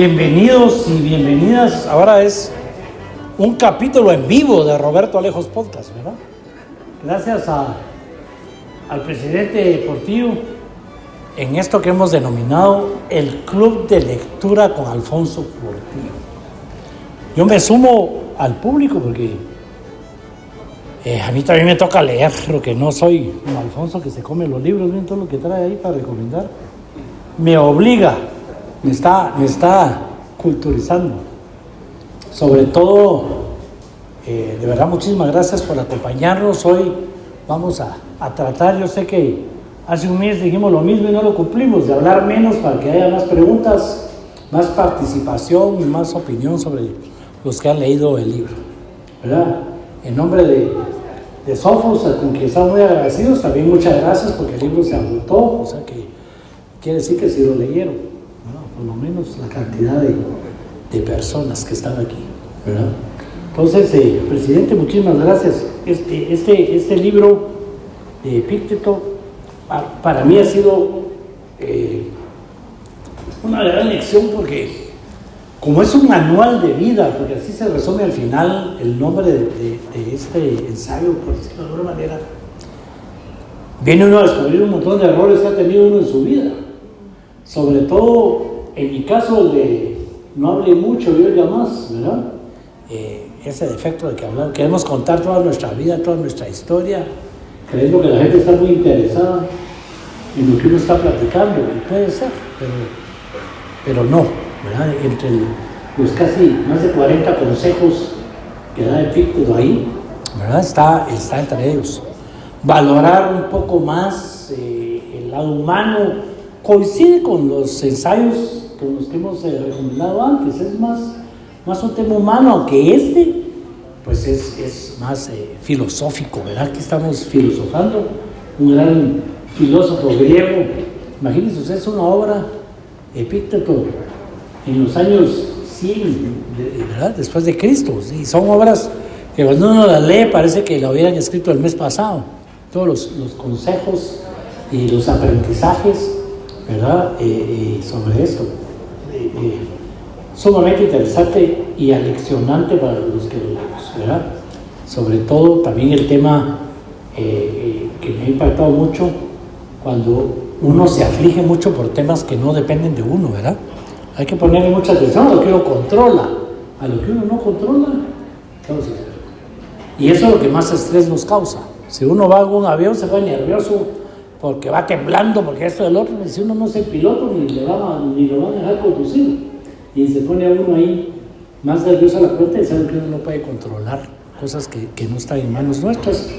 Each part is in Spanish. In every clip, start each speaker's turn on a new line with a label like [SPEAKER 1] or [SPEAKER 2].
[SPEAKER 1] Bienvenidos y bienvenidas. Ahora es un capítulo en vivo de Roberto Alejos Podcast, ¿verdad? Gracias al presidente Portillo en esto que hemos denominado el Club de Lectura con Alfonso Portillo. Yo me sumo al público porque a mí también me toca leer, lo que no soy un Alfonso que se come los libros, bien todo lo que trae ahí para recomendar. Me obliga, me está culturizando. Sobre todo, de verdad, muchísimas gracias por acompañarnos. Hoy vamos a tratar, yo sé que hace un mes dijimos lo mismo y no lo cumplimos, de hablar menos para que haya más preguntas, más participación y más opinión sobre los que han leído el libro, ¿verdad? En nombre de Sofos, con quien estamos muy agradecidos, también muchas gracias porque el libro se agotó, o sea que quiere decir que sí lo leyeron, ¿no? Por lo menos la cantidad de personas que están aquí, ¿verdad? Entonces, presidente, muchísimas gracias. Este libro de Epícteto para mí ha sido una gran lección porque como es un manual de vida, porque así se resume al final el nombre de este ensayo, por decirlo de alguna manera, viene uno a descubrir un montón de errores que ha tenido uno en su vida. Sobre todo, en mi caso, el de no hable mucho y oiga más, ¿verdad? Ese defecto de que queremos contar toda nuestra vida, toda nuestra historia, creyendo que la gente está muy interesada en lo que uno está platicando, y puede ser, pero no, ¿verdad? Entre los casi más de 40 consejos que da Epícteto ahí, ¿verdad? Está entre ellos. Valorar un poco más el lado humano, coincide con los ensayos con los que hemos recomendado antes, es más un tema humano, aunque pues es más filosófico, ¿verdad? Aquí estamos filosofando, un gran filósofo griego. Imagínense ustedes una obra, Epícteto, en los años 100, ¿verdad? Después de Cristo, y son obras que cuando uno las lee parece que la hubieran escrito el mes pasado, todos los consejos y los aprendizajes, ¿verdad? Sobre esto. Sumamente interesante y aleccionante para los que lo leemos, ¿verdad? Sobre todo también el tema que me ha impactado mucho cuando uno se aflige mucho por temas que no dependen de uno, ¿verdad? Hay que ponerle mucha atención a lo que uno controla, a lo que uno no controla. Entonces, y eso es lo que más estrés nos causa. Si uno va en un avión se va nervioso porque va temblando, porque esto del otro, y si uno no es el piloto ni lo van a dejar conducir. Y se pone a uno ahí más nervioso a la cuenta y sabe que uno no puede controlar cosas que no están en manos nuestras.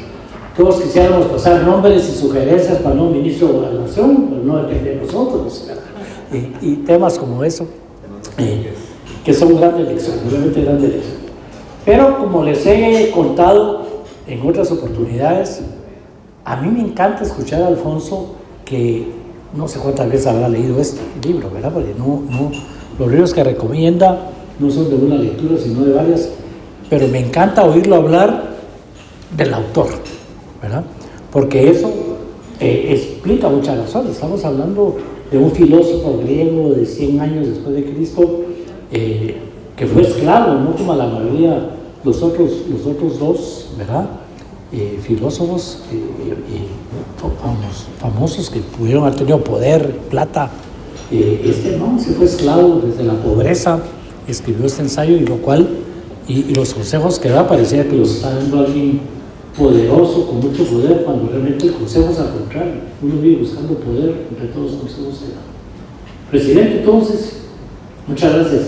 [SPEAKER 1] Todos quisiéramos pasar nombres y sugerencias para un ministro de Gobernación, pero no depende de nosotros. Y temas como eso, que son grandes lecciones, realmente grandes lecciones. Pero como les he contado en otras oportunidades, a mí me encanta escuchar a Alfonso, que no sé cuántas veces habrá leído este libro, ¿verdad? Porque los libros que recomienda no son de una lectura, sino de varias, pero me encanta oírlo hablar del autor, ¿verdad? Porque eso explica muchas razones. Estamos hablando de un filósofo griego de 100 años después de Cristo, que fue esclavo, no como la mayoría los otros dos, ¿verdad? Filósofos famosos que pudieron haber tenido poder, plata. No, se fue esclavo desde la pobreza, escribió este ensayo, y lo cual, y los consejos que da, parecía que los está dando alguien poderoso, con mucho poder, cuando realmente el consejo es al contrario. Uno vive buscando poder entre todos los consejos que da. Presidente, entonces, muchas gracias.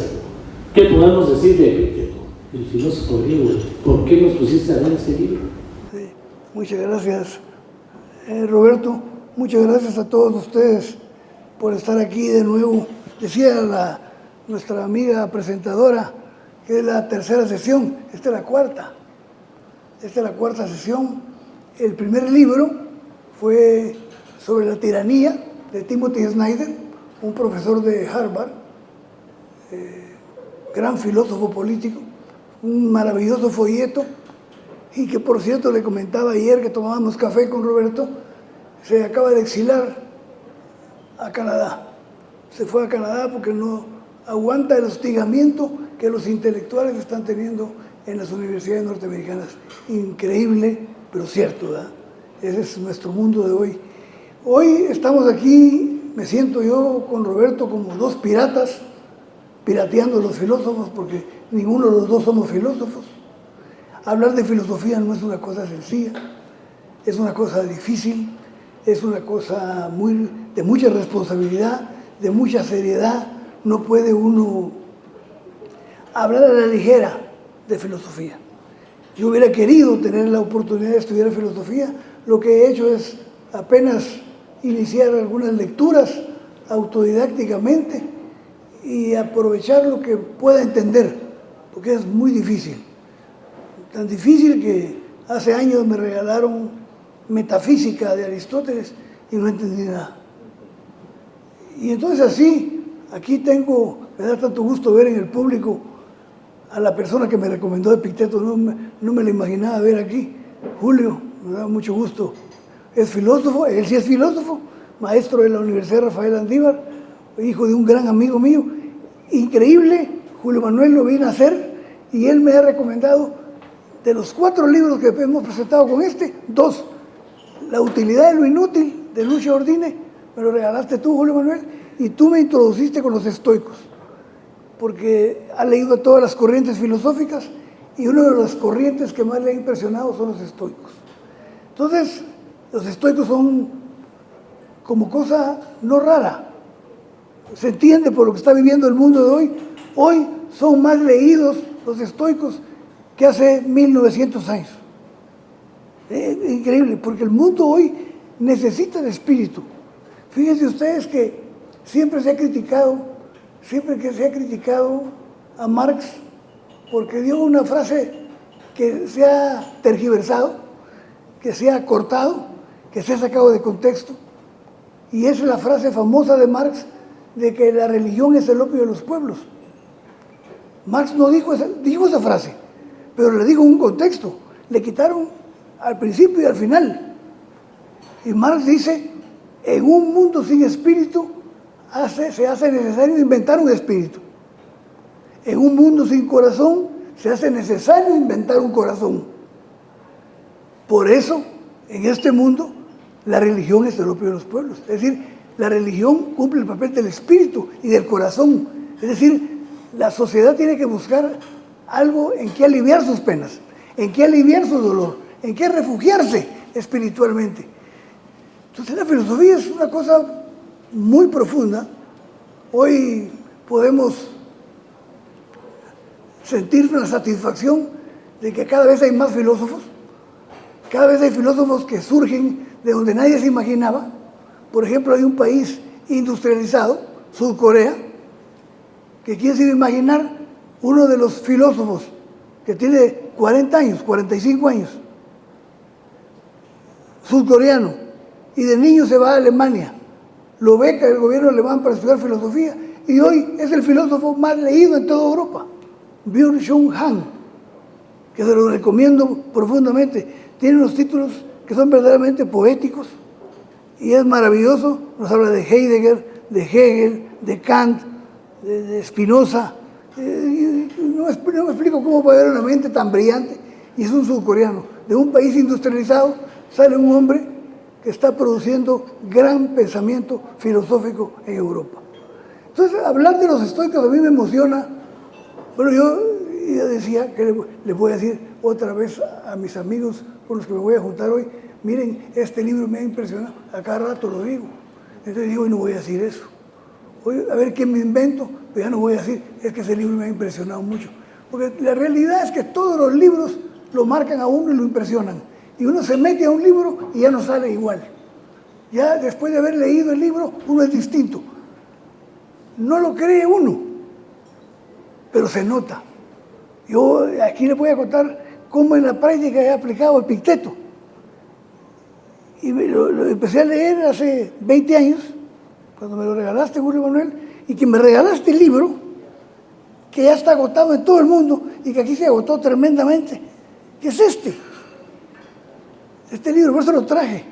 [SPEAKER 1] ¿Qué podemos decir de Epícteto, el filósofo griego? ¿Por qué nos pusiste a leer este libro?
[SPEAKER 2] Sí, muchas gracias, Roberto. Muchas gracias a todos ustedes por estar aquí de nuevo. Decía nuestra amiga presentadora que es la tercera sesión, esta es la cuarta. Esta es la cuarta sesión. El primer libro fue sobre la tiranía de Timothy Snyder, un profesor de Harvard, gran filósofo político, un maravilloso folleto, y que por cierto le comentaba ayer que tomábamos café con Roberto, se acaba de exilar a Canadá. Se fue a Canadá porque no aguanta el hostigamiento que los intelectuales están teniendo en las universidades norteamericanas. Increíble, pero cierto, ¿verdad? Ese es nuestro mundo de hoy. Hoy estamos aquí, me siento yo con Roberto como dos piratas, pirateando a los filósofos, porque ninguno de los dos somos filósofos. Hablar de filosofía no es una cosa sencilla, es una cosa difícil, es una cosa de mucha responsabilidad, de mucha seriedad. No puede uno hablar a la ligera de filosofía. Yo hubiera querido tener la oportunidad de estudiar filosofía. Lo que he hecho es apenas iniciar algunas lecturas autodidácticamente y aprovechar lo que pueda entender, porque es muy difícil. Tan difícil que hace años me regalaron Metafísica de Aristóteles y no entendí nada. Y entonces así, aquí me da tanto gusto ver en el público a la persona que me recomendó Epicteto, no me lo imaginaba ver aquí. Julio, me da mucho gusto. Es filósofo, él sí es filósofo, maestro de la Universidad Rafael Andívar, hijo de un gran amigo mío. Increíble, Julio Manuel lo vino a hacer y él me ha recomendado, de los 4 libros que hemos presentado con 2, La utilidad de lo inútil, de Lucio Ordine, me lo regalaste tú, Julio Manuel, y tú me introduciste con los estoicos, porque ha leído todas las corrientes filosóficas y una de las corrientes que más le ha impresionado son los estoicos. Entonces, los estoicos son como cosa no rara. Se entiende por lo que está viviendo el mundo de hoy. Hoy son más leídos los estoicos que hace 1900 años. Increíble, porque el mundo hoy necesita de espíritu. Fíjense ustedes que siempre se ha criticado a Marx porque dio una frase que se ha tergiversado, que se ha cortado, que se ha sacado de contexto, y es la frase famosa de Marx de que la religión es el opio de los pueblos. Marx no dijo esa frase, pero le dijo en un contexto, le quitaron al principio y al final. Y Marx dice, en un mundo sin espíritu se hace necesario inventar un espíritu. En un mundo sin corazón se hace necesario inventar un corazón. Por eso, en este mundo, la religión es el opio de los pueblos. Es decir, la religión cumple el papel del espíritu y del corazón. Es decir, la sociedad tiene que buscar algo en que aliviar sus penas, en que aliviar su dolor, en que refugiarse espiritualmente. Entonces la filosofía es una cosa muy profunda. Hoy podemos sentir una satisfacción de que cada vez hay más filósofos, cada vez hay filósofos que surgen de donde nadie se imaginaba. Por ejemplo, hay un país industrializado, Sudcorea, que quiere decir imaginar uno de los filósofos que tiene 40 años, 45 años, sudcoreano, y de niño se va a Alemania, lo beca el gobierno alemán para estudiar filosofía, y hoy es el filósofo más leído en toda Europa, Byung-Chul Han, que se lo recomiendo profundamente. Tiene unos títulos que son verdaderamente poéticos, y es maravilloso. Nos habla de Heidegger, de Hegel, de Kant, de Spinoza. No me explico cómo puede haber una mente tan brillante, y es un sudcoreano. De un país industrializado sale un hombre que está produciendo gran pensamiento filosófico en Europa. Entonces, hablar de los estoicos a mí me emociona. Bueno, yo decía que les voy a decir otra vez a mis amigos con los que me voy a juntar hoy, miren, este libro me ha impresionado, a cada rato lo digo. Entonces digo, y no voy a decir eso. Voy a ver qué me invento, pero ya no voy a decir, es que ese libro me ha impresionado mucho. Porque la realidad es que todos los libros lo marcan a uno y lo impresionan. Y uno se mete a un libro y ya no sale igual. Ya después de haber leído el libro, uno es distinto. No lo cree uno, pero se nota. Yo aquí les voy a contar cómo en la práctica he aplicado Epicteto. Y lo empecé a leer hace 20 años, cuando me lo regalaste, Julio Manuel, y que me regalaste el libro, que ya está agotado en todo el mundo y que aquí se agotó tremendamente, que es este libro. Por eso lo traje,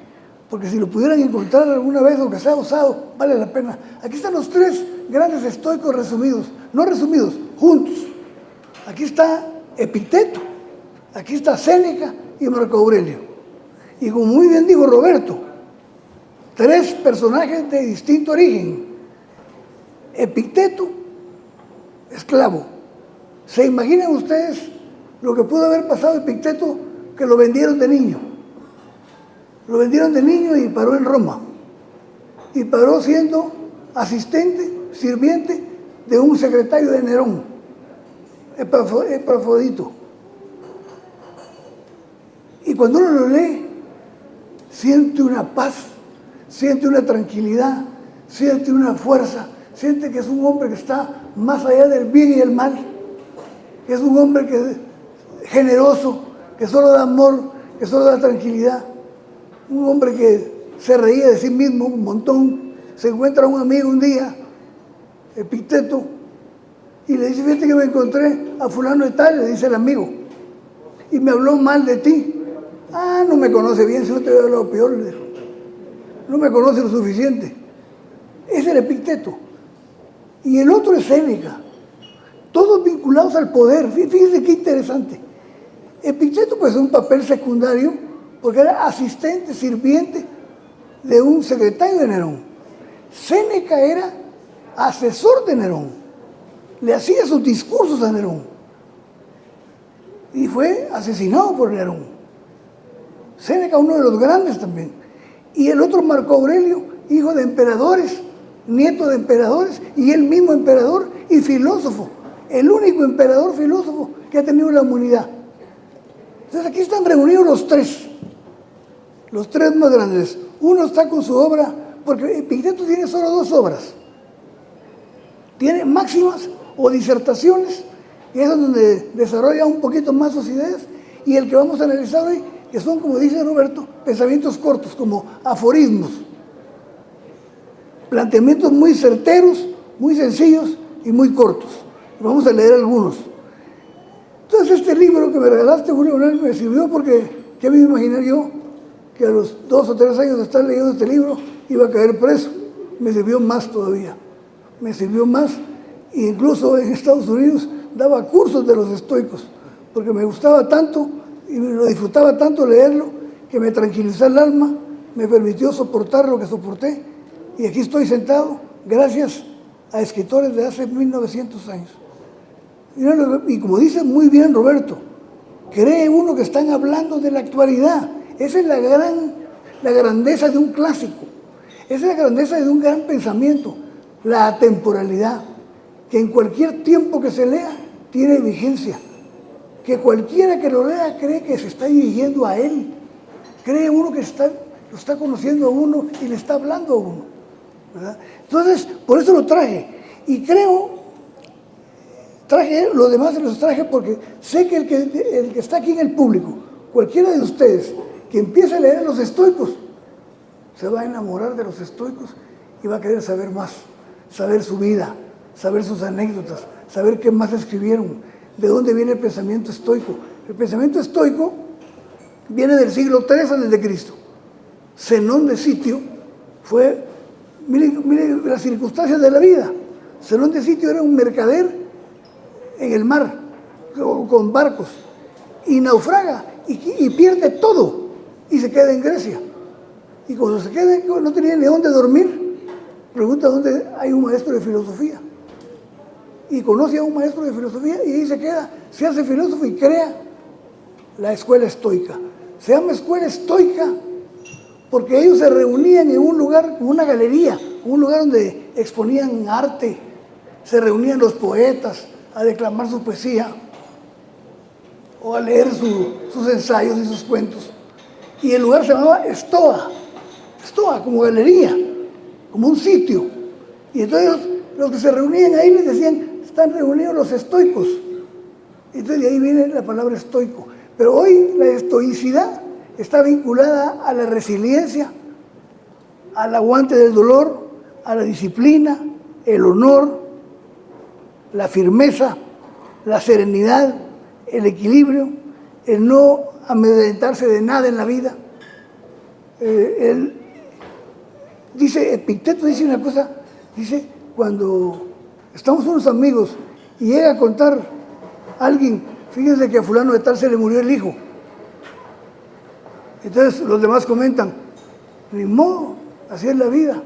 [SPEAKER 2] porque si lo pudieran encontrar alguna vez, aunque sea usado, vale la pena. Aquí están los 3 grandes estoicos resumidos, no resumidos, juntos. Aquí está Epicteto, aquí está Séneca y Marco Aurelio. Y como muy bien dijo Roberto, 3 personajes de distinto origen. Epicteto, esclavo. ¿Se imaginan ustedes lo que pudo haber pasado a Epicteto, que lo vendieron de niño? Lo vendieron de niño y paró en Roma. Y paró siendo asistente, sirviente de un secretario de Nerón, Epafrodito. Y cuando uno lo lee, siente una paz, siente una tranquilidad, siente una fuerza, siente que es un hombre que está más allá del bien y el mal, que es un hombre que es generoso, que solo da amor, que solo da tranquilidad, un hombre que se reía de sí mismo un montón. Se encuentra un amigo un día, Epicteto, y le dice: fíjate que me encontré a fulano de tal, le dice el amigo, y me habló mal de ti. Ah, no me conoce bien, si no te había hablado peor, le dijo. No me conoce lo suficiente. Ese es el Epicteto. Y el otro es Séneca. Todos vinculados al poder. Fíjense qué interesante. Epicteto pues es un papel secundario porque era asistente, sirviente de un secretario de Nerón. Séneca era asesor de Nerón. Le hacía sus discursos a Nerón. Y fue asesinado por Nerón. Séneca, uno de los grandes también. Y el otro, Marco Aurelio, hijo de emperadores, nieto de emperadores, y él mismo emperador y filósofo. El único emperador filósofo que ha tenido la humanidad. Entonces aquí están reunidos los 3 más grandes. Uno está con su obra, porque Epicteto tiene solo 2 obras. Tiene máximas o disertaciones, que es donde desarrolla un poquito más sus ideas, y el que vamos a analizar hoy, que son, como dice Roberto, pensamientos cortos, como aforismos. Planteamientos muy certeros, muy sencillos y muy cortos. Vamos a leer algunos. Entonces este libro que me regalaste, Julio Manuel, me sirvió porque, ¿qué me imaginé yo? Que a los 2 o 3 años de estar leyendo este libro iba a caer preso. Me sirvió más todavía. Me sirvió más. E incluso en Estados Unidos daba cursos de los estoicos, porque me gustaba tanto y lo disfrutaba tanto leerlo, que me tranquilizó el alma, me permitió soportar lo que soporté. Y aquí estoy sentado gracias a escritores de hace 1900 años. Y como dice muy bien Roberto, cree uno que están hablando de la actualidad. Esa es la grandeza de un clásico. Esa es la grandeza de un gran pensamiento, la atemporalidad, que en cualquier tiempo que se lea tiene vigencia, que cualquiera que lo lea cree que se está dirigiendo a él, cree uno que lo está conociendo a uno y le está hablando a uno, ¿verdad? Entonces, por eso lo traje. Y traje lo demás, los traje porque sé que el que está aquí en el público, cualquiera de ustedes que empiece a leer a los estoicos, se va a enamorar de los estoicos y va a querer saber más, saber su vida, saber sus anécdotas, saber qué más escribieron, de dónde viene el pensamiento estoico. El pensamiento estoico viene del siglo III a.C. Zenón de Sitio fue, mire las circunstancias de la vida. Zenón de Sitio era un mercader en el mar, con barcos, y naufraga, y pierde todo, y se queda en Grecia. Y cuando se queda, no tenía ni dónde dormir, pregunta dónde hay un maestro de filosofía. Y conoce a un maestro de filosofía y ahí se queda, se hace filósofo y crea la escuela estoica. Se llama escuela estoica porque ellos se reunían en un lugar, una galería, un lugar donde exponían arte, se reunían los poetas a declamar su poesía o a leer sus ensayos y sus cuentos. Y el lugar se llamaba Stoa, como galería, como un sitio. Y entonces los que se reunían ahí les decían: están reunidos los estoicos. Entonces de ahí viene la palabra estoico. Pero hoy la estoicidad está vinculada a la resiliencia, al aguante del dolor, a la disciplina, el honor, la firmeza, la serenidad, el equilibrio, el no amedrentarse de nada en la vida. Epicteto dice una cosa, dice: cuando estamos unos amigos y llega a contar a alguien, fíjense que a fulano de tal se le murió el hijo. Entonces los demás comentan, ni modo, así es la vida.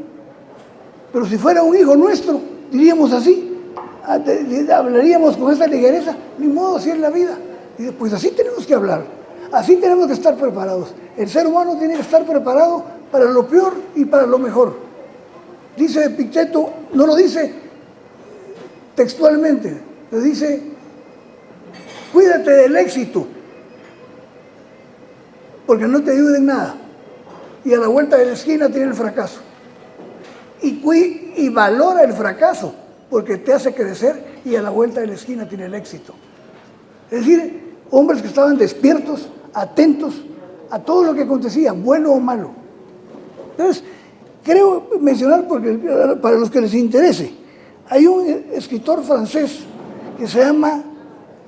[SPEAKER 2] Pero si fuera un hijo nuestro, diríamos así, hablaríamos con esa ligereza, ni modo, así es la vida. Y dice, pues así tenemos que hablar, así tenemos que estar preparados. El ser humano tiene que estar preparado para lo peor y para lo mejor. Dice Epicteto, no lo dice textualmente, lo dice, cuídate del éxito, porque no te ayuda en nada. Y a la vuelta de la esquina tiene el fracaso. Y valora el fracaso, porque te hace crecer, y a la vuelta de la esquina tiene el éxito. Es decir, hombres que estaban despiertos, atentos a todo lo que acontecía, bueno o malo. Entonces, creo mencionar, porque para los que les interese, hay un escritor francés que se llama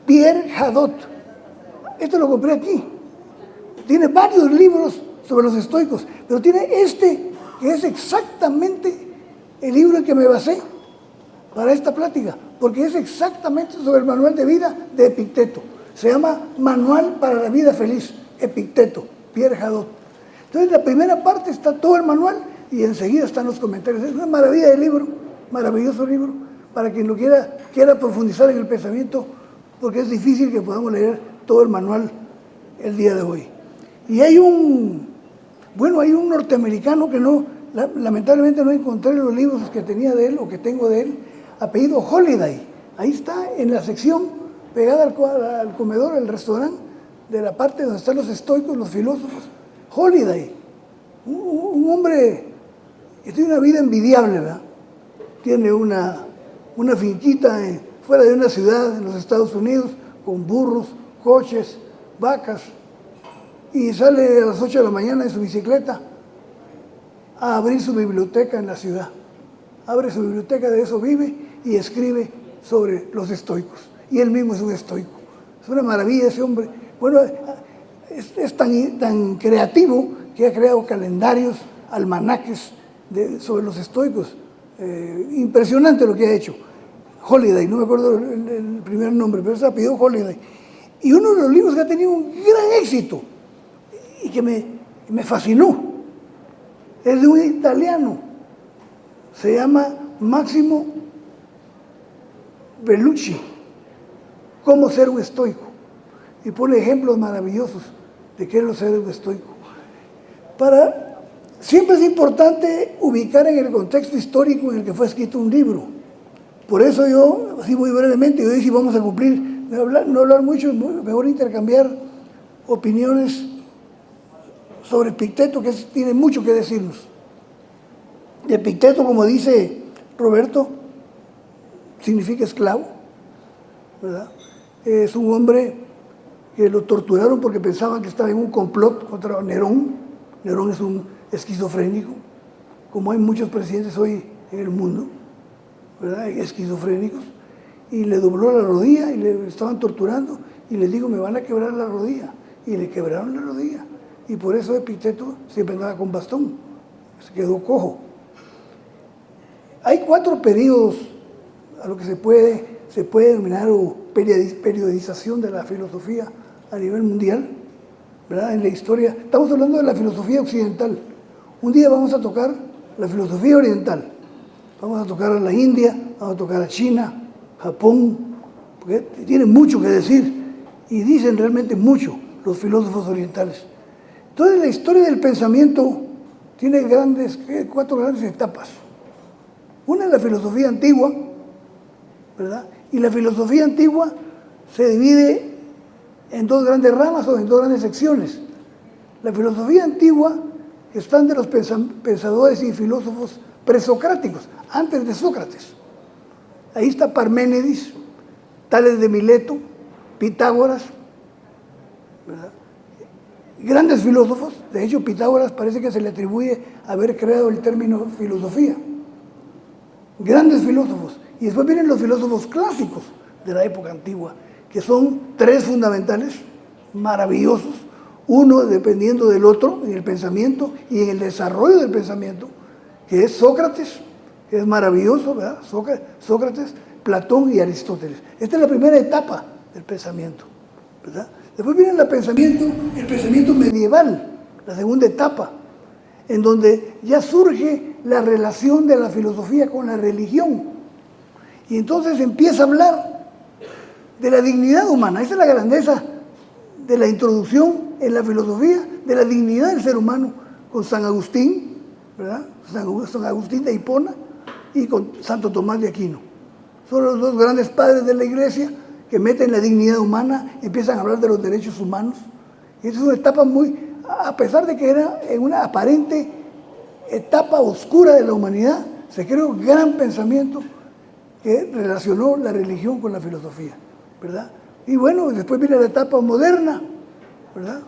[SPEAKER 2] Pierre Hadot. Esto lo compré aquí. Tiene varios libros sobre los estoicos, pero tiene este, que es exactamente el libro en que me basé para esta plática, porque es exactamente sobre el manual de vida de Epicteto. Se llama Manual para la Vida Feliz, Epicteto, Pierre Hadot. Entonces, la primera parte está todo el manual y enseguida están los comentarios. Es una maravilla de libro, maravilloso libro, para quien lo quiera profundizar en el pensamiento, porque es difícil que podamos leer todo el manual el día de hoy. Y hay un norteamericano que lamentablemente no encontré los libros que tenía de él o que tengo de él, apellido Holiday. Ahí está en la sección pegada al comedor, al restaurante, de la parte donde están los estoicos, los filósofos. Holiday, un hombre que tiene una vida envidiable, ¿verdad? Tiene una finquita fuera de una ciudad en los Estados Unidos, con burros, coches, vacas, y sale a las 8 de la mañana en su bicicleta a abrir su biblioteca en la ciudad. Abre su biblioteca, de eso vive, y escribe sobre los estoicos. Y él mismo es un estoico. Es una maravilla ese hombre. Bueno, es tan creativo que ha creado calendarios, almanaques sobre los estoicos. Impresionante lo que ha hecho. Holiday, no me acuerdo el primer nombre, pero se apellidó Holiday. Y uno de los libros que ha tenido un gran éxito y que me fascinó es de un italiano. Se llama Máximo Bellucci, Cómo ser un estoico. Y pone ejemplos maravillosos de qué es lo ser un estoico. Siempre es importante ubicar en el contexto histórico en el que fue escrito un libro. Por eso yo, así muy brevemente, hoy sí vamos a cumplir, no hablar mucho, mejor intercambiar opiniones sobre Epicteto, que tiene mucho que decirnos. Epicteto, como dice Roberto, significa esclavo, ¿verdad? Es un hombre que lo torturaron porque pensaban que estaba en un complot contra Nerón. Nerón es un esquizofrénico, como hay muchos presidentes hoy en el mundo, ¿verdad? Esquizofrénicos. Y le dobló la rodilla y le estaban torturando y le dijo, me van a quebrar la rodilla. Y le quebraron la rodilla. Y por eso Epicteto siempre andaba con bastón, se quedó cojo. Hay 4 periodos a lo que se puede denominar periodización de la filosofía a nivel mundial, ¿verdad? En la historia, estamos hablando de la filosofía occidental. Un día vamos a tocar la filosofía oriental, vamos a tocar a la India, vamos a tocar a China, Japón, porque tienen mucho que decir y dicen realmente mucho los filósofos orientales. Entonces, la historia del pensamiento tiene 4 grandes etapas. Una es la filosofía antigua, ¿verdad? Y la filosofía antigua se divide en 2 grandes ramas o en 2 grandes secciones. La filosofía antigua, que están de los pensadores y filósofos presocráticos, antes de Sócrates. Ahí está Parménides, Tales de Mileto, Pitágoras, ¿verdad? Grandes filósofos. De hecho, Pitágoras parece que se le atribuye haber creado el término filosofía. Grandes filósofos. Y después vienen los filósofos clásicos de la época antigua, que son 3 fundamentales, maravillosos, uno dependiendo del otro en el pensamiento y en el desarrollo del pensamiento, que es Sócrates, que es maravilloso, ¿verdad? Sócrates, Platón y Aristóteles. Esta es la primera etapa del pensamiento, ¿verdad? Después viene el pensamiento medieval, la segunda etapa, en donde ya surge la relación de la filosofía con la religión. Y entonces empieza a hablar de la dignidad humana. Esa es la grandeza de la introducción en la filosofía, de la dignidad del ser humano, con San Agustín, ¿verdad? San Agustín de Hipona y con Santo Tomás de Aquino. Son los dos grandes padres de la Iglesia que meten la dignidad humana, empiezan a hablar de los derechos humanos. Y esa es una etapa a pesar de que era en una aparente etapa oscura de la humanidad, se creó un gran pensamiento que relacionó la religión con la filosofía, ¿verdad? Y bueno, después viene la etapa moderna, ¿verdad?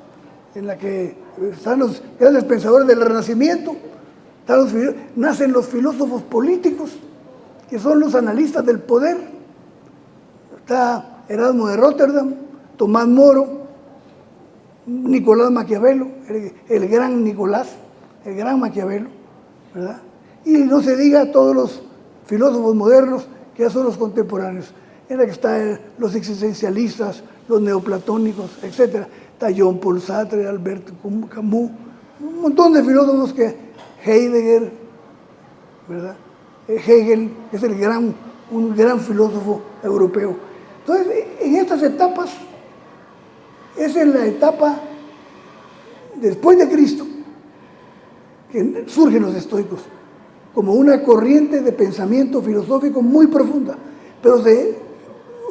[SPEAKER 2] En la que están los grandes pensadores del Renacimiento, nacen los filósofos políticos, que son los analistas del poder. Está Erasmo de Róterdam, Tomás Moro, Nicolás Maquiavelo, el gran Nicolás, el gran Maquiavelo, ¿verdad? Y no se diga todos los filósofos modernos que ya son los contemporáneos, en la que están los existencialistas, los neoplatónicos, etc. Está Jean Paul Sartre, Albert Camus, un montón de filósofos que Heidegger, ¿verdad? Hegel es un gran filósofo europeo. Entonces, en estas etapas, esa es la etapa después de Cristo, que surgen los estoicos, como una corriente de pensamiento filosófico muy profunda, pero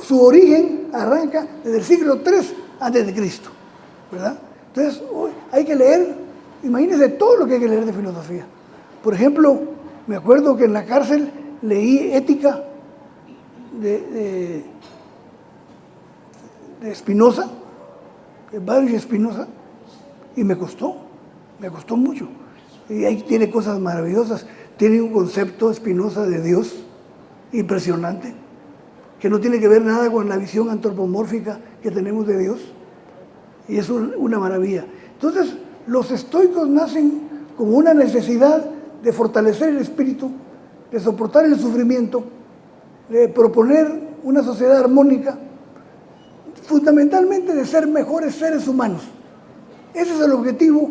[SPEAKER 2] su origen arranca desde el siglo III antes de Cristo, ¿verdad? Entonces, hoy hay que leer, imagínense todo lo que hay que leer de filosofía. Por ejemplo, me acuerdo que en la cárcel leí Ética de Spinoza, de Baruch Spinoza, y me costó mucho. Y ahí tiene cosas maravillosas, tiene un concepto Spinoza de Dios impresionante, que no tiene que ver nada con la visión antropomórfica que tenemos de Dios, y es una maravilla. Entonces, los estoicos nacen como una necesidad de fortalecer el espíritu, de soportar el sufrimiento, de proponer una sociedad armónica, fundamentalmente de ser mejores seres humanos. Ese es el objetivo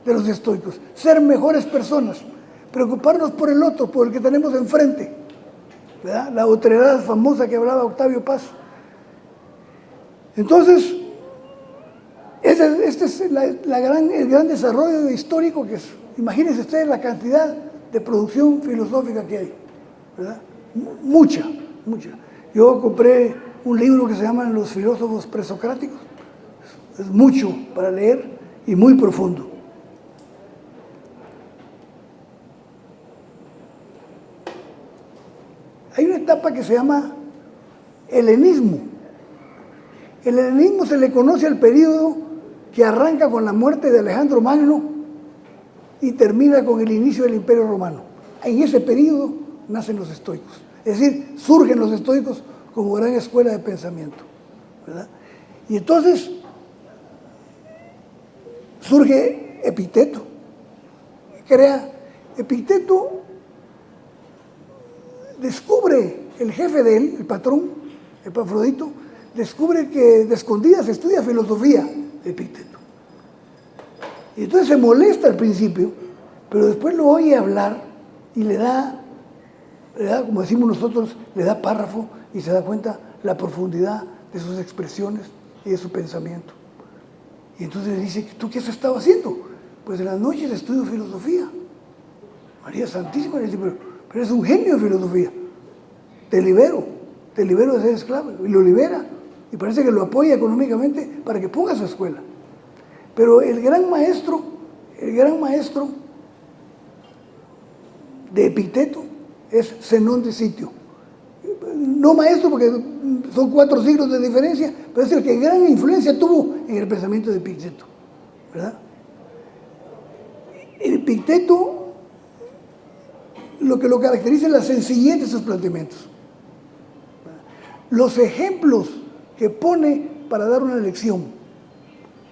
[SPEAKER 2] de los estoicos, ser mejores personas, preocuparnos por el otro, por el que tenemos enfrente, ¿verdad? La otredad famosa que hablaba Octavio Paz. Entonces, este es el gran desarrollo histórico que es. Imagínense ustedes la cantidad de producción filosófica que hay, ¿verdad? Mucha. Yo compré un libro que se llama Los filósofos presocráticos. Es mucho para leer y muy profundo. Hay una etapa que se llama helenismo. El helenismo se le conoce al periodo que arranca con la muerte de Alejandro Magno y termina con el inicio del Imperio Romano. En ese periodo nacen los estoicos. Es decir, surgen los estoicos como gran escuela de pensamiento, ¿verdad? Y entonces surge Epicteto. Epicteto descubre, el jefe de él, el patrón, Epafrodito, descubre que de escondidas estudia filosofía de Epicteto. Y entonces se molesta al principio, pero después lo oye hablar y le da, como decimos nosotros, le da párrafo y se da cuenta la profundidad de sus expresiones y de su pensamiento. Y entonces le dice, ¿tú qué has estado haciendo? Pues en las noches estudio filosofía. María Santísima le dice, pero eres un genio de filosofía. Te libero de ser esclavo. Y lo libera. Y parece que lo apoya económicamente para que ponga su escuela. Pero el gran maestro de Epicteto es Zenón de Sitio. No maestro porque son 4 siglos de diferencia, pero es el que gran influencia tuvo en el pensamiento de Epicteto, ¿verdad? Epicteto, lo que lo caracteriza es la sencillez de sus planteamientos. Los ejemplos que pone para dar una lección.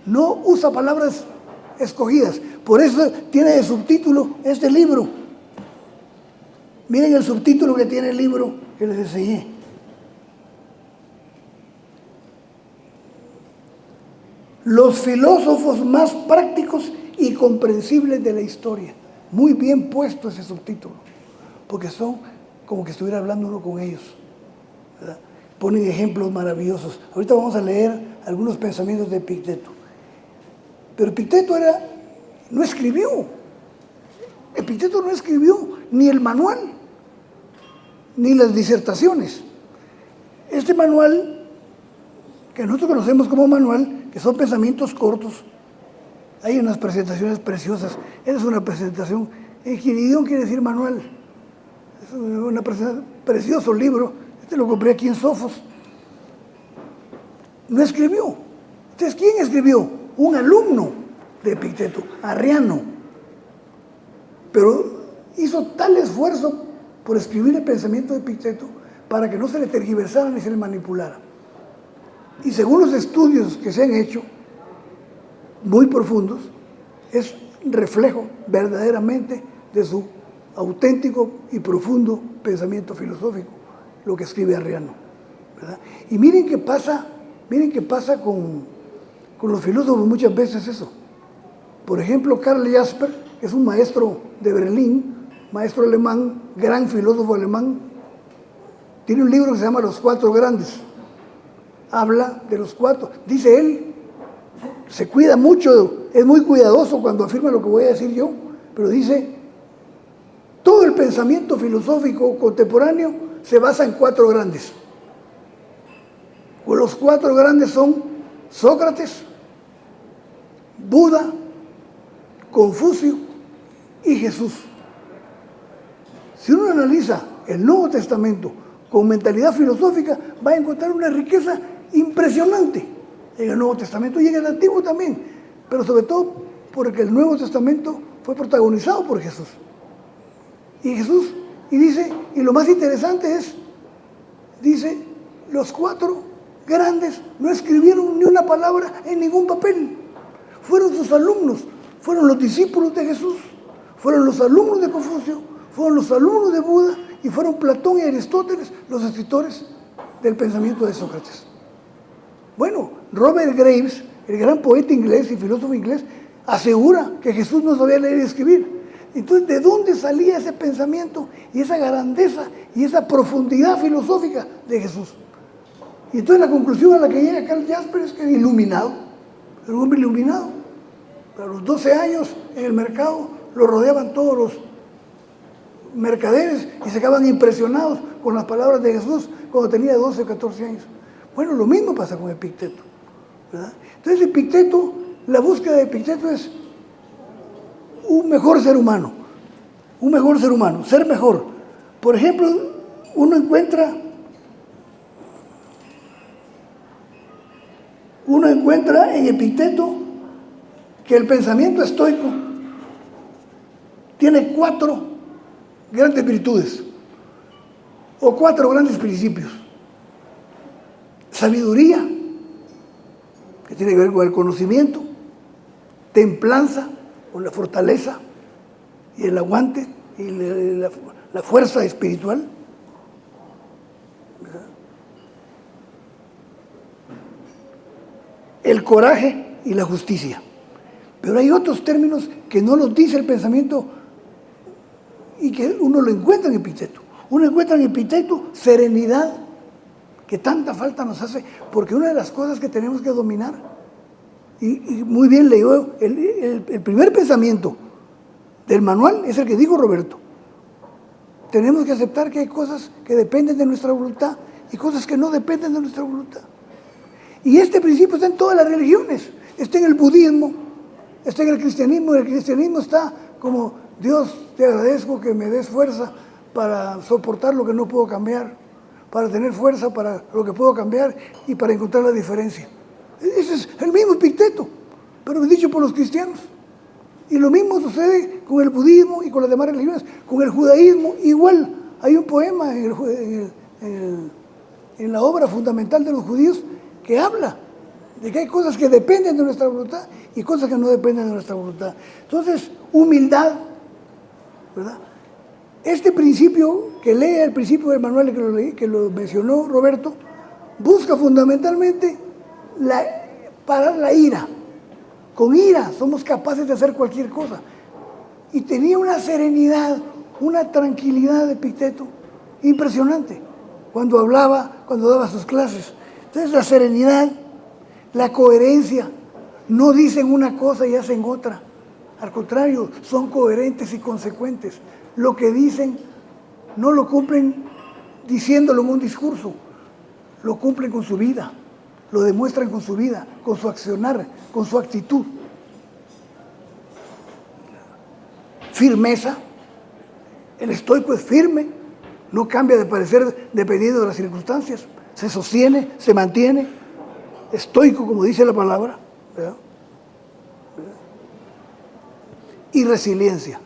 [SPEAKER 2] No usa palabras escogidas. Por eso tiene de subtítulo este libro. Miren el subtítulo que tiene el libro que les enseñé. Los filósofos más prácticos y comprensibles de la historia. Muy bien puesto ese subtítulo, porque son como que estuviera hablando uno con ellos, ¿verdad? Ponen ejemplos maravillosos. Ahorita vamos a leer algunos pensamientos de Epicteto. Pero Epicteto no escribió. Epicteto no escribió ni el manual, ni las disertaciones. Este manual, que nosotros conocemos como manual, que son pensamientos cortos, hay unas presentaciones preciosas. Esa es una presentación. Enquiridión quiere decir manual. Es un precioso libro. Este lo compré aquí en Sofos. No escribió. Entonces, ¿quién escribió? Un alumno de Epicteto, Arriano. Pero hizo tal esfuerzo por escribir el pensamiento de Epicteto para que no se le tergiversara ni se le manipulara. Y según los estudios que se han hecho, muy profundos, es reflejo verdaderamente de su auténtico y profundo pensamiento filosófico, lo que escribe Arriano, ¿verdad? Y miren qué pasa con los filósofos muchas veces eso. Por ejemplo, Karl Jasper, que es un maestro de Berlín, maestro alemán, gran filósofo alemán, tiene un libro que se llama Los Cuatro Grandes. Habla de los cuatro. Dice él, se cuida mucho, es muy cuidadoso cuando afirma lo que voy a decir yo, pero dice, todo el pensamiento filosófico contemporáneo se basa en cuatro grandes. Pues los cuatro grandes son Sócrates, Buda, Confucio y Jesús. Si uno analiza el Nuevo Testamento con mentalidad filosófica, va a encontrar una riqueza impresionante en el Nuevo Testamento y en el Antiguo también, pero sobre todo porque el Nuevo Testamento fue protagonizado por Jesús. Y Jesús, y lo más interesante es, dice, los cuatro grandes no escribieron ni una palabra en ningún papel. Fueron sus alumnos, fueron los discípulos de Jesús, fueron los alumnos de Confucio, fueron los alumnos de Buda y fueron Platón y Aristóteles los escritores del pensamiento de Sócrates. Bueno, Robert Graves, el gran poeta inglés y filósofo inglés, asegura que Jesús no sabía leer y escribir. Entonces, ¿de dónde salía ese pensamiento y esa grandeza y esa profundidad filosófica de Jesús? Y entonces la conclusión a la que llega Karl Jasper es que era iluminado, era un hombre iluminado. A los 12 años en el mercado lo rodeaban todos los mercaderes y se quedaban impresionados con las palabras de Jesús cuando tenía 12 o 14 años. Bueno, lo mismo pasa con Epicteto, ¿verdad? Entonces Epicteto, la búsqueda de Epicteto es un mejor ser humano, ser mejor. Por ejemplo, uno encuentra en Epicteto que el pensamiento estoico tiene 4 grandes virtudes o 4 grandes principios. Sabiduría, que tiene que ver con el conocimiento, templanza, con la fortaleza y el aguante y la fuerza espiritual, ¿verdad? El coraje y la justicia. Pero hay otros términos que no los dice el pensamiento y que uno lo encuentra en Epicteto. Uno encuentra en Epicteto serenidad, que tanta falta nos hace, porque una de las cosas que tenemos que dominar, y muy bien leyó el primer pensamiento del manual, es el que dijo Roberto. Tenemos que aceptar que hay cosas que dependen de nuestra voluntad y cosas que no dependen de nuestra voluntad. Y este principio está en todas las religiones, está en el budismo, está en el cristianismo está como, Dios, te agradezco que me des fuerza para soportar lo que no puedo cambiar, para tener fuerza para lo que puedo cambiar y para encontrar la diferencia. Ese es el mismo Epicteto, pero dicho por los cristianos. Y lo mismo sucede con el budismo y con las demás religiones. Con el judaísmo igual. Hay un poema en la obra fundamental de los judíos que habla de que hay cosas que dependen de nuestra voluntad y cosas que no dependen de nuestra voluntad. Entonces, humildad, ¿verdad? Este principio, que lea el principio del manual que lo mencionó Roberto, busca fundamentalmente parar la ira. Con ira somos capaces de hacer cualquier cosa. Y tenía una serenidad, una tranquilidad de Epicteto impresionante cuando hablaba, cuando daba sus clases. Entonces la serenidad, la coherencia, no dicen una cosa y hacen otra. Al contrario, son coherentes y consecuentes. Lo que dicen no lo cumplen diciéndolo en un discurso, lo cumplen con su vida, lo demuestran con su vida, con su accionar, con su actitud. Firmeza, el estoico es firme, no cambia de parecer dependiendo de las circunstancias, se sostiene, se mantiene, estoico como dice la palabra, ¿verdad? Y resiliencia.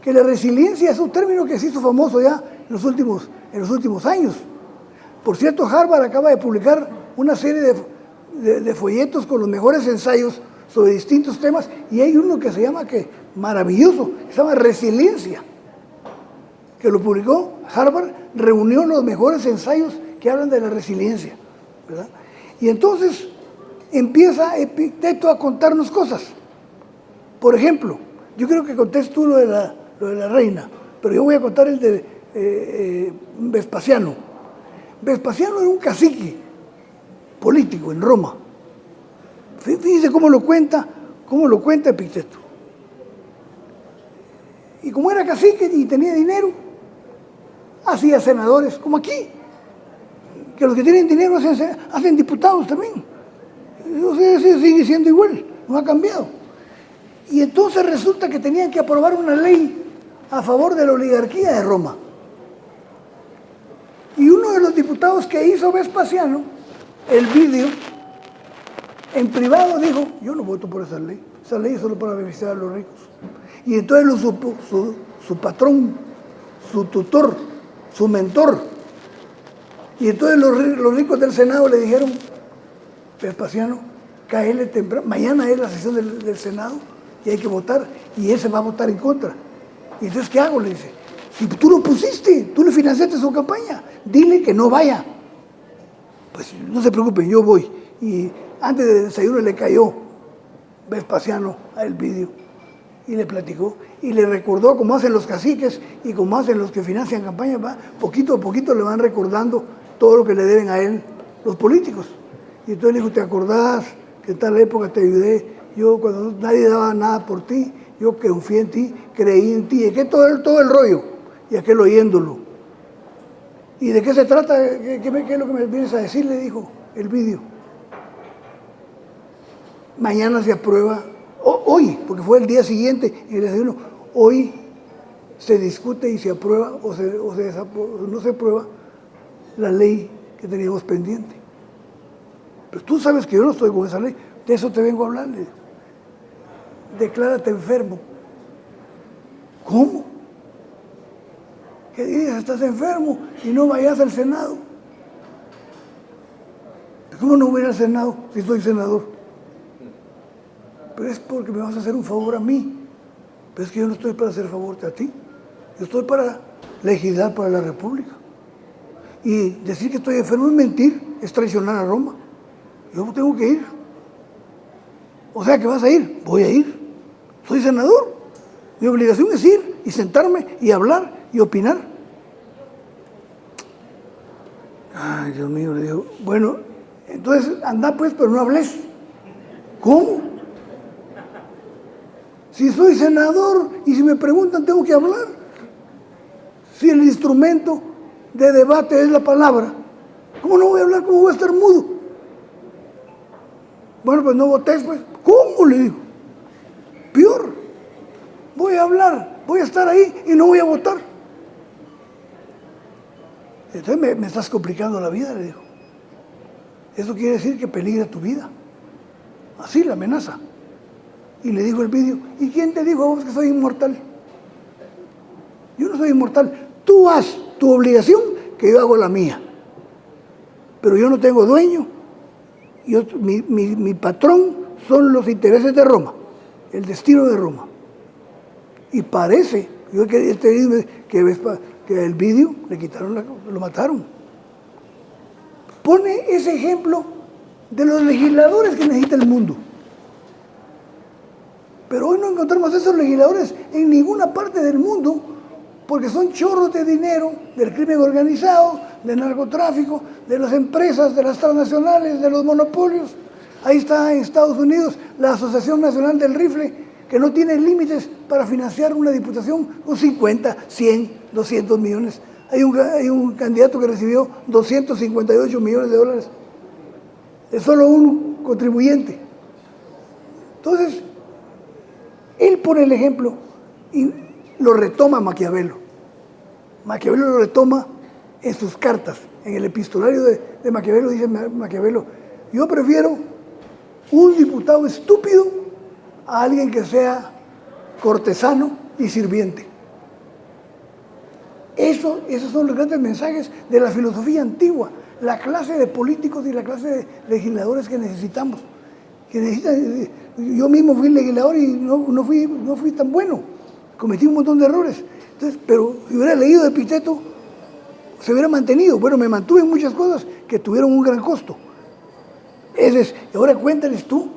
[SPEAKER 2] Que la resiliencia es un término que se hizo famoso ya en los últimos años. Por cierto, Harvard acaba de publicar una serie de folletos con los mejores ensayos sobre distintos temas y hay uno que se llama, maravilloso, que se llama Resiliencia, que lo publicó Harvard, reunió los mejores ensayos que hablan de la resiliencia, ¿verdad? Y entonces empieza Epicteto a contarnos cosas. Por ejemplo, yo creo que contés tú lo de la reina, pero yo voy a contar el de Vespasiano. Vespasiano era un cacique político en Roma. Fíjense cómo lo cuenta Epicteto. Y como era cacique y tenía dinero, hacía senadores, como aquí, que los que tienen dinero hacen diputados también. Sigue siendo igual, no ha cambiado. Y entonces resulta que tenían que aprobar una ley a favor de la oligarquía de Roma. Y uno de los diputados que hizo Vespasiano, Elvidio, en privado dijo, yo no voto por esa ley es solo para beneficiar a los ricos. Y entonces su patrón, su tutor, su mentor, y entonces los ricos del Senado le dijeron, Vespasiano, cáele temprano, mañana es la sesión del Senado, y hay que votar, y ese va a votar en contra. Y entonces, ¿qué hago? Le dice, si tú lo pusiste, tú le financiaste su campaña, dile que no vaya. Pues no se preocupen, yo voy. Y antes del desayuno le cayó Vespasiano a Elvidio y le platicó y le recordó cómo hacen los caciques y cómo hacen los que financian campañas, poquito a poquito le van recordando todo lo que le deben a él los políticos. Y entonces le dijo, ¿te acordás que en tal época te ayudé? Yo cuando nadie daba nada por ti, yo confié en ti, creí en ti, y que todo el rollo, y aquel oyéndolo. ¿Y de qué se trata? ¿Qué es lo que me vienes a decir? Le dijo Elvidio. Mañana se aprueba, hoy, porque fue el día siguiente en el desayuno, hoy se discute y se aprueba o no se aprueba la ley que teníamos pendiente. Pero tú sabes que yo no estoy con esa ley, de eso te vengo a hablar. Declárate enfermo. ¿Cómo? ¿Qué dices? Estás enfermo y no vayas al Senado. ¿Cómo no voy a ir al Senado si soy senador? Pero es porque me vas a hacer un favor a mí. Pero es que yo no estoy para hacer favor a ti. Yo estoy para legislar para la República. Y decir que estoy enfermo es mentir, es traicionar a Roma. Yo tengo que ir. O sea, ¿que vas a ir? Voy a ir. Soy senador. Mi obligación es ir y sentarme y hablar y opinar. Ay, Dios mío, le digo, bueno, entonces anda pues, pero no hables. ¿Cómo? Si soy senador y si me preguntan tengo que hablar. Si el instrumento de debate es la palabra, ¿cómo no voy a hablar? ¿Cómo voy a estar mudo? Bueno, pues no votés, pues. ¿Cómo? Le digo. Peor. Voy a hablar, voy a estar ahí y no voy a votar. Entonces me estás complicando la vida, le digo. Eso quiere decir que peligra tu vida. Así la amenaza. Y le dijo Elvidio, ¿y quién te dijo a vos que soy inmortal? Yo no soy inmortal. Tú haz tu obligación, que yo hago la mía. Pero yo no tengo dueño. Mi patrón son los intereses de Roma, el destino de Roma. Y parece Yo que el vídeo le quitaron, lo mataron. Pone ese ejemplo de los legisladores que necesita el mundo. Pero hoy no encontramos esos legisladores en ninguna parte del mundo porque son chorros de dinero del crimen organizado, del narcotráfico, de las empresas, de las transnacionales, de los monopolios. Ahí está en Estados Unidos la Asociación Nacional del Rifle, que no tiene límites para financiar una diputación con 50, 100, 200 millones. Hay un candidato que recibió 258 millones de dólares. Es solo un contribuyente. Entonces, él pone el ejemplo y lo retoma Maquiavelo. Maquiavelo lo retoma en sus cartas. En el epistolario de Maquiavelo dice Maquiavelo: yo prefiero un diputado estúpido a alguien que sea cortesano y sirviente. Esos son los grandes mensajes de la filosofía antigua, la clase de políticos y la clase de legisladores que necesitamos. Yo mismo fui legislador y no fui tan bueno, cometí un montón de errores. Entonces, pero si hubiera leído de Epicteto, se hubiera mantenido. Bueno, me mantuve en muchas cosas que tuvieron un gran costo. Ahora cuéntales tú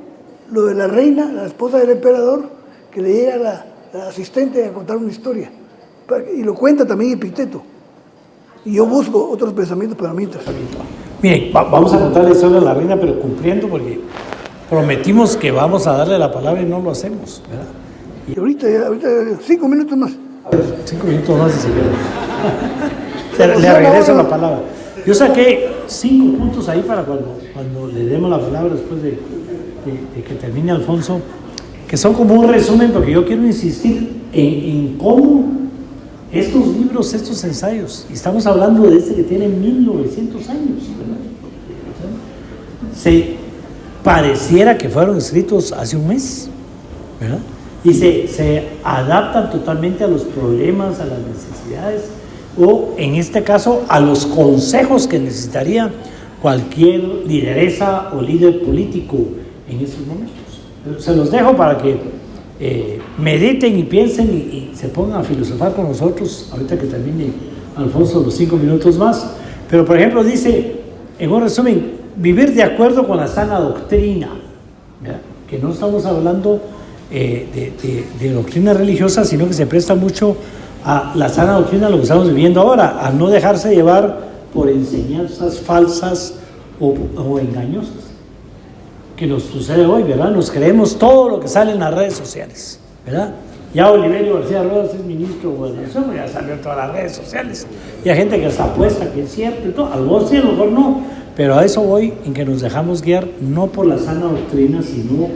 [SPEAKER 2] lo de la reina, la esposa del emperador, que le llega la asistente a contar una historia. Y lo cuenta también Epicteto. Y yo busco otros pensamientos para mí.
[SPEAKER 1] Miren, vamos a contar la historia de la reina, pero cumpliendo, porque prometimos que vamos a darle la palabra y no lo hacemos, ¿verdad?
[SPEAKER 2] Y ahorita 5 minutos más.
[SPEAKER 1] 5 minutos más y se queda. Le regreso la palabra. Yo saqué 5 puntos ahí para cuando le demos la palabra después de que termine Alfonso, que son como un resumen, porque yo quiero insistir en cómo estos libros, estos ensayos, y estamos hablando de este que tiene 1900 años, ¿verdad? Se pareciera que fueron escritos hace un mes, ¿verdad? Y se adaptan totalmente a los problemas, a las necesidades, o en este caso a los consejos que necesitaría cualquier lideresa o líder político en estos momentos. Se los dejo para que mediten y piensen y se pongan a filosofar con nosotros ahorita que termine Alfonso los 5 minutos más. Pero por ejemplo dice, en un resumen, vivir de acuerdo con la sana doctrina, ¿verdad? Que no estamos hablando de doctrina religiosa, sino que se presta mucho a la sana doctrina, lo que estamos viviendo ahora, a no dejarse llevar por enseñanzas falsas o engañosas, que nos sucede hoy, ¿verdad? Nos creemos todo lo que sale en las redes sociales, ¿verdad? Ya Oliverio García Rodas es ministro de Gobernación, ya salió en todas las redes sociales, y hay gente que hasta apuesta que es cierto y todo, algo sí, a lo mejor no, pero a eso voy, en que nos dejamos guiar no por la sana doctrina, sino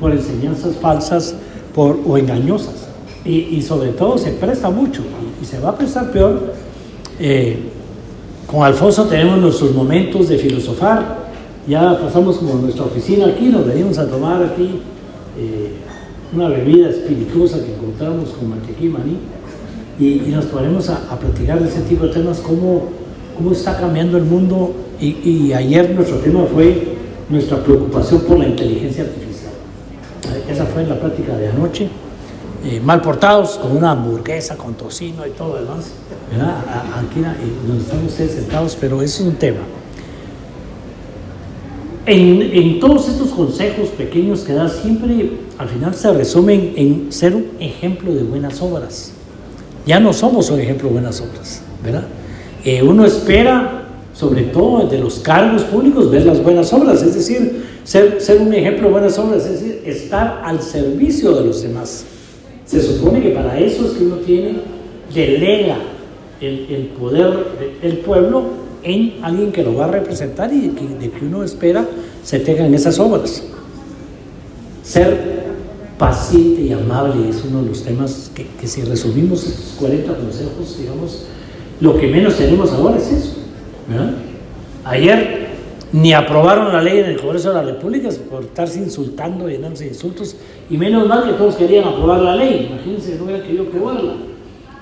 [SPEAKER 1] por enseñanzas falsas o engañosas, y sobre todo se presta mucho, y se va a prestar peor. Con Alfonso tenemos nuestros momentos de filosofar. Ya pasamos como nuestra oficina aquí, nos venimos a tomar aquí una bebida espirituosa que encontramos con mantequilla y maní, y nos ponemos a platicar de ese tipo de temas, cómo está cambiando el mundo, y ayer nuestro tema fue nuestra preocupación por la inteligencia artificial. Esa fue la plática de anoche. Mal portados, con una hamburguesa, con tocino y todo lo demás, ¿verdad? Aquí donde están ustedes sentados, pero eso es un tema. En todos estos consejos pequeños que da, siempre al final se resumen en ser un ejemplo de buenas obras. Ya no somos un ejemplo de buenas obras, ¿verdad? Uno espera, sobre todo de los cargos públicos, ver las buenas obras, es decir, ser un ejemplo de buenas obras, es decir, estar al servicio de los demás. Se supone que para eso es que uno delega el poder del pueblo en alguien que lo va a representar, y de que uno espera se tengan esas obras. Ser paciente y amable es uno de los temas que si resumimos estos 40 consejos, digamos, lo que menos tenemos ahora es eso, ¿verdad? Ayer ni aprobaron la ley en el Congreso de la República por estarse insultando y llenándose de insultos, y menos mal que todos querían aprobar la ley. Imagínense que no hubieran querido aprobarla,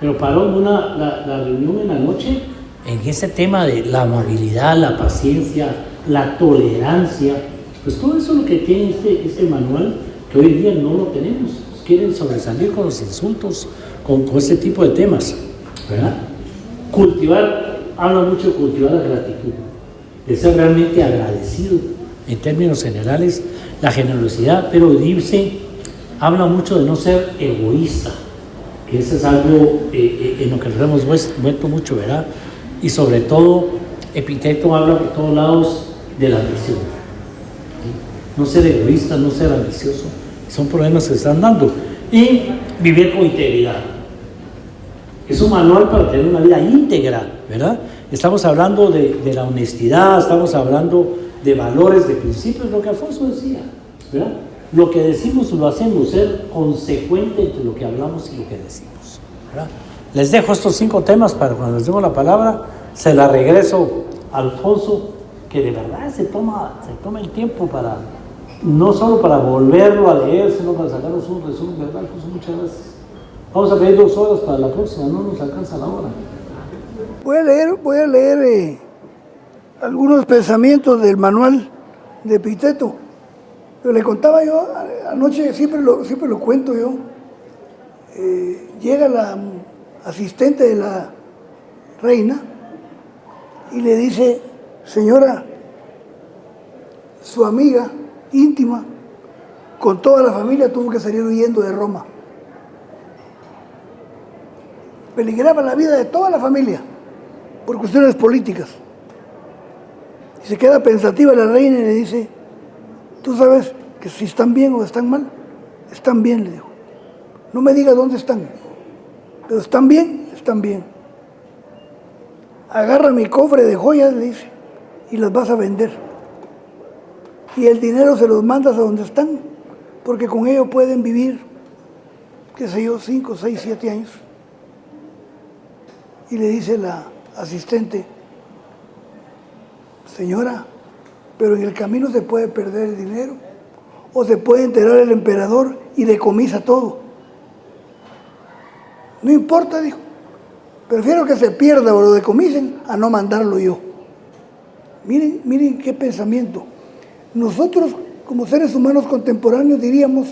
[SPEAKER 1] pero paró la reunión en la noche en ese tema de la amabilidad, la paciencia, la tolerancia. Pues todo eso es lo que tiene este manual, que hoy día no lo tenemos. quieren sobresalir con los insultos, con este tipo de temas, ¿verdad? Habla mucho de cultivar la gratitud, de ser realmente agradecido en términos generales, la generosidad, pero habla mucho de no ser egoísta, que eso es algo en lo que nos hemos vuelto mucho, ¿verdad? Y sobre todo, Epicteto habla por todos lados de la ambición. ¿Sí? No ser egoísta, no ser ambicioso, son problemas que se están dando. Y vivir con integridad. Es un manual para tener una vida íntegra, ¿verdad? Estamos hablando de la honestidad, estamos hablando de valores, de principios, lo que Alfonso decía, ¿verdad? Lo que decimos lo hacemos, ser consecuente entre lo que hablamos y lo que decimos, ¿verdad? Les dejo estos 5 temas para cuando les demos la palabra, se la regreso a Alfonso, que de verdad se toma el tiempo para, no solo para volverlo a leer, sino para sacarnos un resumen, ¿verdad, Alfonso? Muchas gracias. Vamos a pedir 2 horas para la próxima, no nos alcanza la hora.
[SPEAKER 2] Voy a leer algunos pensamientos del manual de Epicteto. Pero le contaba yo anoche, siempre lo cuento yo. Llega la asistente de la reina y le dice: señora, su amiga íntima, con toda la familia, tuvo que salir huyendo de Roma. Peligraba la vida de toda la familia por cuestiones políticas. Y se queda pensativa la reina y le dice: ¿tú sabes que si están bien o están mal? Están bien, le dijo. No me digas dónde están, pero están bien, están bien. Agarra mi cofre de joyas, le dice, y las vas a vender. Y el dinero se los mandas a donde están, porque con ello pueden vivir, qué sé yo, 5, 6, 7 años. Y le dice la asistente: señora, pero en el camino se puede perder el dinero, o se puede enterar el emperador y decomisa todo. No importa, dijo, prefiero que se pierda o lo decomisen a no mandarlo yo. Miren qué pensamiento. Nosotros, como seres humanos contemporáneos, diríamos: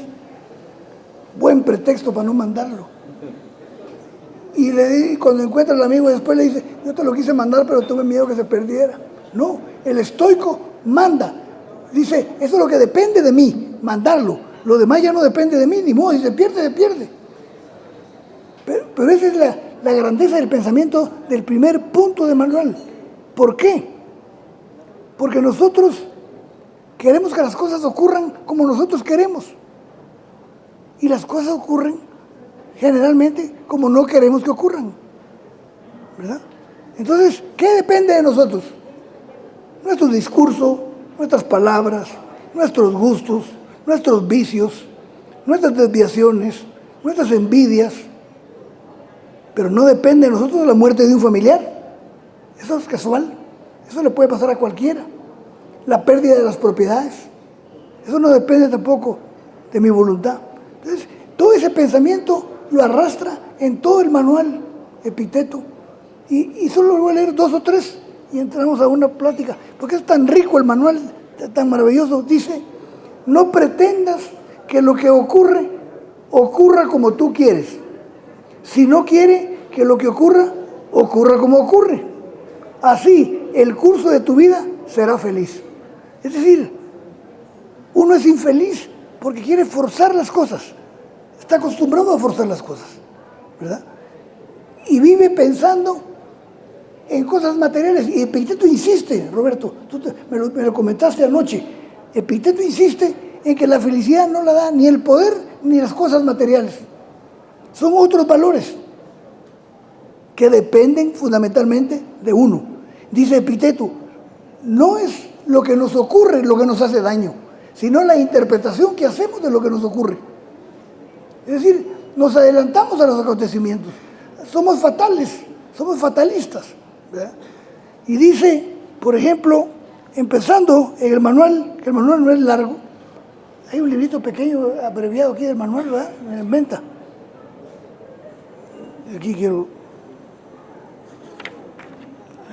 [SPEAKER 2] buen pretexto para no mandarlo. Y cuando encuentra al amigo después le dice: yo te lo quise mandar, pero tuve miedo que se perdiera. No, el estoico manda. Dice: eso es lo que depende de mí, mandarlo. Lo demás ya no depende de mí, ni modo, si se pierde, se pierde. Pero esa es la grandeza del pensamiento del primer punto de manual. ¿Por qué? Porque nosotros queremos que las cosas ocurran como nosotros queremos. Y las cosas ocurren generalmente como no queremos que ocurran, ¿verdad? Entonces, ¿qué depende de nosotros? Nuestro discurso, nuestras palabras, nuestros gustos, nuestros vicios, nuestras desviaciones, nuestras envidias. Pero no depende de nosotros la muerte de un familiar. Eso es casual. Eso le puede pasar a cualquiera. La pérdida de las propiedades. Eso no depende tampoco de mi voluntad. Entonces, todo ese pensamiento lo arrastra en todo el manual Epicteto. Y solo voy a leer 2 o 3 y entramos a una plática. Porque es tan rico el manual, tan maravilloso. Dice: no pretendas que lo que ocurra como tú quieres. Si no quiere que lo que ocurra como ocurre. Así, el curso de tu vida será feliz. Es decir, uno es infeliz porque quiere forzar las cosas. Está acostumbrado a forzar las cosas, ¿verdad? Y vive pensando en cosas materiales. Y Epicteto insiste, Roberto, tú me lo comentaste anoche. Epicteto insiste en que la felicidad no la da ni el poder ni las cosas materiales. Son otros valores que dependen fundamentalmente de uno. Dice Epicteto: no es lo que nos ocurre lo que nos hace daño, sino la interpretación que hacemos de lo que nos ocurre. Es decir, nos adelantamos a los acontecimientos. Somos fatales, somos fatalistas, ¿verdad? Y dice, por ejemplo, empezando en el manual, que el manual no es largo, hay un librito pequeño abreviado aquí del manual, ¿verdad? En venta.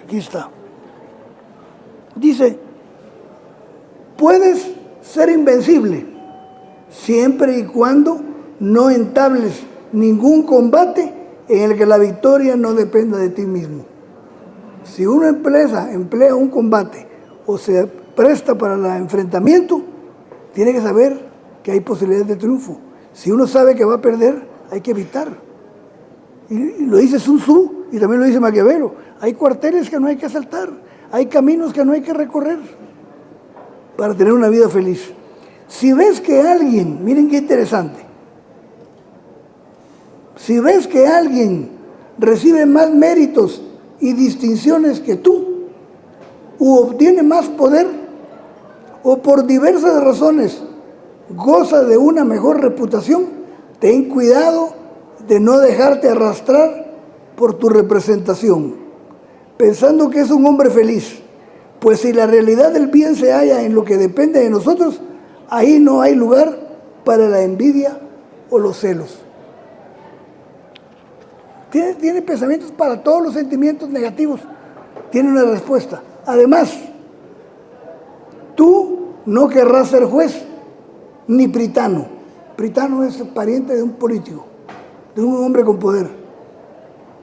[SPEAKER 2] Aquí está. Dice: puedes ser invencible siempre y cuando no entables ningún combate en el que la victoria no dependa de ti mismo. Si una empresa emplea un combate o se presta para el enfrentamiento, tiene que saber que hay posibilidades de triunfo. Si uno sabe que va a perder, hay que evitar. Y lo dice Sun Tzu y también lo dice Maquiavelo. Hay cuarteles que no hay que asaltar, hay caminos que no hay que recorrer para tener una vida feliz. Si ves que alguien, miren qué interesante, si ves que alguien recibe más méritos y distinciones que tú, u obtiene más poder, o por diversas razones goza de una mejor reputación, ten cuidado de no dejarte arrastrar por tu representación, pensando que es un hombre feliz, pues si la realidad del bien se halla en lo que depende de nosotros, ahí no hay lugar para la envidia o los celos. Tiene pensamientos para todos los sentimientos negativos, tiene una respuesta. Además, tú no querrás ser juez ni pritano. Pritano es pariente de un político, de un hombre con poder.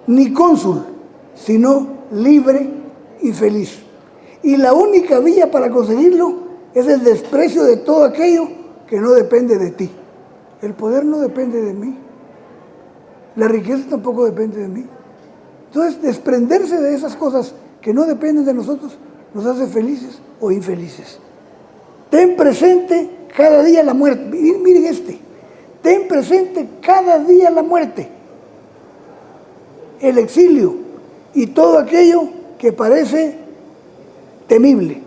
[SPEAKER 2] Ni cónsul, sino libre y feliz. Y la única vía para conseguirlo es el desprecio de todo aquello que no depende de ti. El poder no depende de mí. La riqueza tampoco depende de mí. Entonces, desprenderse de esas cosas que no dependen de nosotros nos hace felices o infelices. Ten presente cada día la muerte. Miren este. Ten presente cada día la muerte, el exilio y todo aquello que parece temible,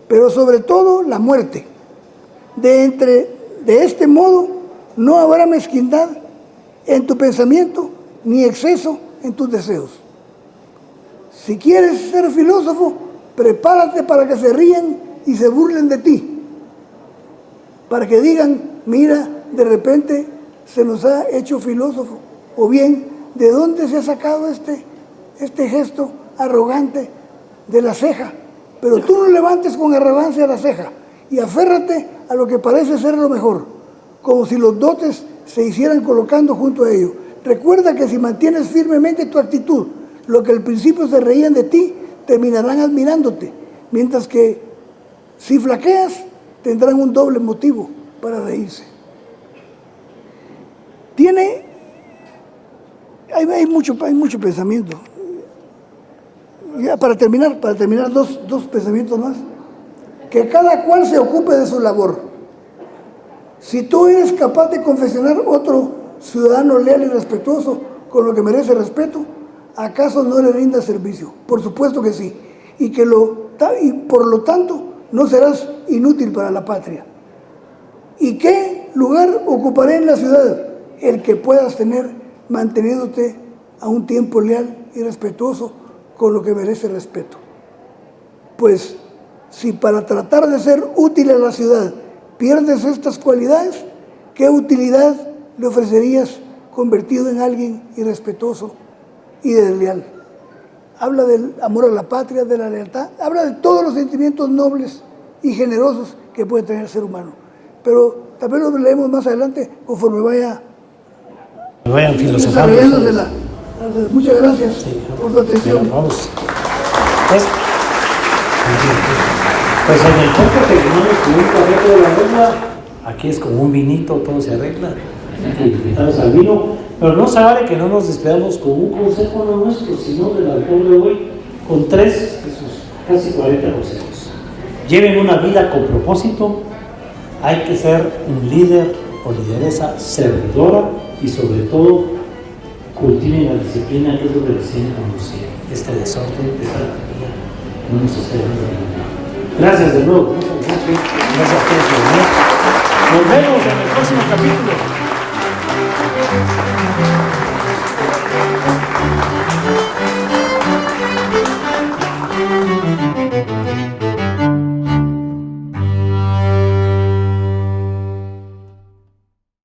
[SPEAKER 2] pero sobre todo la muerte. De este modo no habrá mezquindad en tu pensamiento ni exceso en tus deseos. Si quieres ser filósofo, prepárate para que se rían y se burlen de ti, para que digan, mira, de repente se nos ha hecho filósofo, o bien, ¿de dónde se ha sacado este gesto arrogante de la ceja? Pero tú no levantes con arrogancia la ceja y aférrate a lo que parece ser lo mejor, como si los dotes se hicieran colocando junto a ello. Recuerda que si mantienes firmemente tu actitud, lo que al principio se reían de ti, terminarán admirándote, mientras que si flaqueas, tendrán un doble motivo para reírse. Hay mucho pensamiento. Ya, para terminar dos pensamientos más. Que cada cual se ocupe de su labor. Si tú eres capaz de confeccionar otro ciudadano leal y respetuoso con lo que merece respeto, ¿acaso no le rindas servicio? Por supuesto que sí. Y por lo tanto no serás inútil para la patria. ¿Y qué lugar ocuparé en la ciudad? El que puedas tener manteniéndote a un tiempo leal y respetuoso con lo que merece respeto. Pues si para tratar de ser útil a la ciudad pierdes estas cualidades, ¿qué utilidad le ofrecerías convertido en alguien irrespetuoso y desleal? Habla del amor a la patria, de la lealtad, habla de todos los sentimientos nobles y generosos que puede tener el ser humano. Pero también lo leemos más adelante conforme vayan
[SPEAKER 1] filosofando.
[SPEAKER 2] Muchas gracias por tu atención.
[SPEAKER 1] Vamos. Pues en el tiempo que tenemos con un café de la lengua, aquí es como un vinito, todo se arregla. Invitamos al vino, pero no se vale que no nos despedamos con un consejo no nuestro, sino del autor de hoy, con 3 de sus casi 40 consejos. Lleven una vida con propósito, hay que ser un líder o lideresa servidora y sobre todo cultiven la disciplina, que es lo que recién conocía. Este desorden, esta anarquía, no nos está dando nada. Gracias de nuevo. Gracias a todos por venir. Nos vemos en el próximo capítulo.